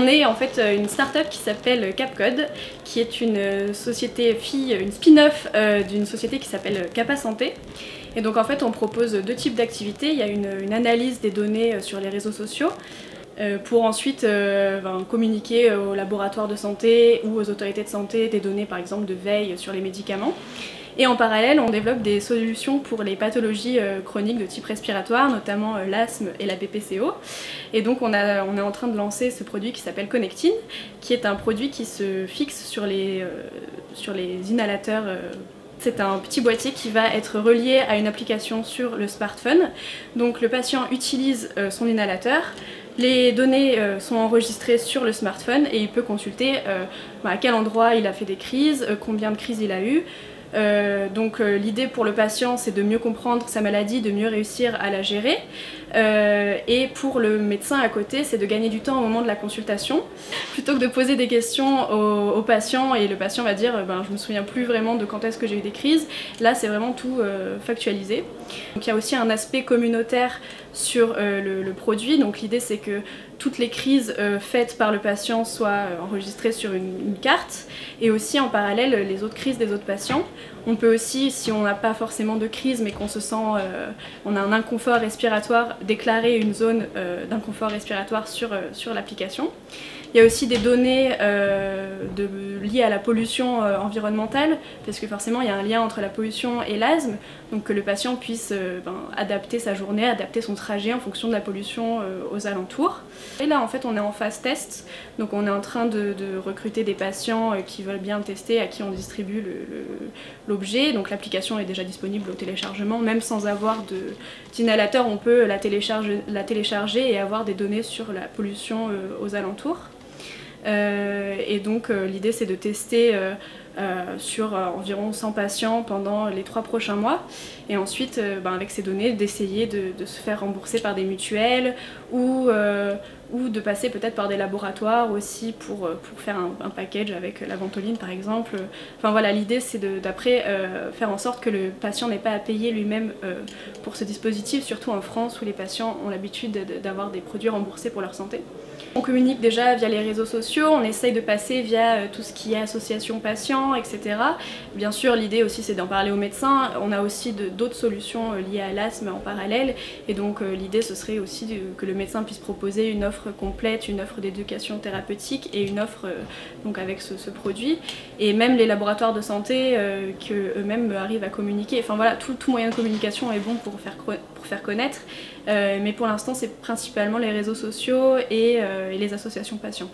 On est en fait une start-up qui s'appelle Capcode, qui est une société une spin-off d'une société qui s'appelle Capa Santé. Et donc en fait on propose deux types d'activités. Il y a une analyse des données sur les réseaux sociaux pour ensuite communiquer aux laboratoires de santé ou aux autorités de santé des données par exemple de veille sur les médicaments. Et en parallèle, on développe des solutions pour les pathologies chroniques de type respiratoire, notamment l'asthme et la BPCO. Et donc on est en train de lancer ce produit qui s'appelle Connectine, qui est un produit qui se fixe sur les inhalateurs. C'est un petit boîtier qui va être relié à une application sur le smartphone. Donc le patient utilise son inhalateur, les données sont enregistrées sur le smartphone et il peut consulter à quel endroit il a fait des crises, combien de crises il a eu. L'idée pour le patient c'est de mieux comprendre sa maladie, de mieux réussir à la gérer et pour le médecin à côté c'est de gagner du temps au moment de la consultation plutôt que de poser des questions au patient et le patient va dire je me souviens plus vraiment de quand est-ce que j'ai eu des crises. Là c'est vraiment tout factualisé. Donc il y a aussi un aspect communautaire sur le produit, donc l'idée c'est que toutes les crises faites par le patient soient enregistrées sur une carte et aussi en parallèle les autres crises des autres patients. On peut aussi, si on n'a pas forcément de crise mais qu'on se sent, on a un inconfort respiratoire, déclarer une zone d'inconfort respiratoire sur l'application. Il y a aussi des données liées à la pollution environnementale, parce que forcément il y a un lien entre la pollution et l'asthme, donc que le patient puisse adapter sa journée, adapter son trajet en fonction de la pollution aux alentours. Et là en fait on est en phase test, donc on est en train de recruter des patients qui veulent bien tester, à qui on distribue l'objet. Donc l'application est déjà disponible au téléchargement, même sans avoir d'inhalateur on peut la télécharger et avoir des données sur la pollution aux alentours. Et donc l'idée c'est de tester sur environ 100 patients pendant les 3 prochains mois et ensuite avec ces données d'essayer de se faire rembourser par des mutuelles ou de passer peut-être par des laboratoires aussi pour faire un package avec la ventoline par exemple. Enfin voilà, l'idée c'est d'après faire en sorte que le patient n'ait pas à payer lui-même pour ce dispositif, surtout en France où les patients ont l'habitude d'avoir des produits remboursés pour leur santé. On communique déjà via les réseaux sociaux, on essaye de passer via tout ce qui est association patients, etc. Bien sûr, l'idée aussi c'est d'en parler aux médecins. On a aussi d'autres solutions liées à l'asthme en parallèle et donc l'idée ce serait aussi que le médecin puisse proposer une offre complète, une offre d'éducation thérapeutique et une offre donc avec ce produit. Et même les laboratoires de santé qu'eux-mêmes arrivent à communiquer. Enfin voilà, tout moyen de communication est bon pour faire connaître. Mais pour l'instant c'est principalement les réseaux sociaux et les associations patients.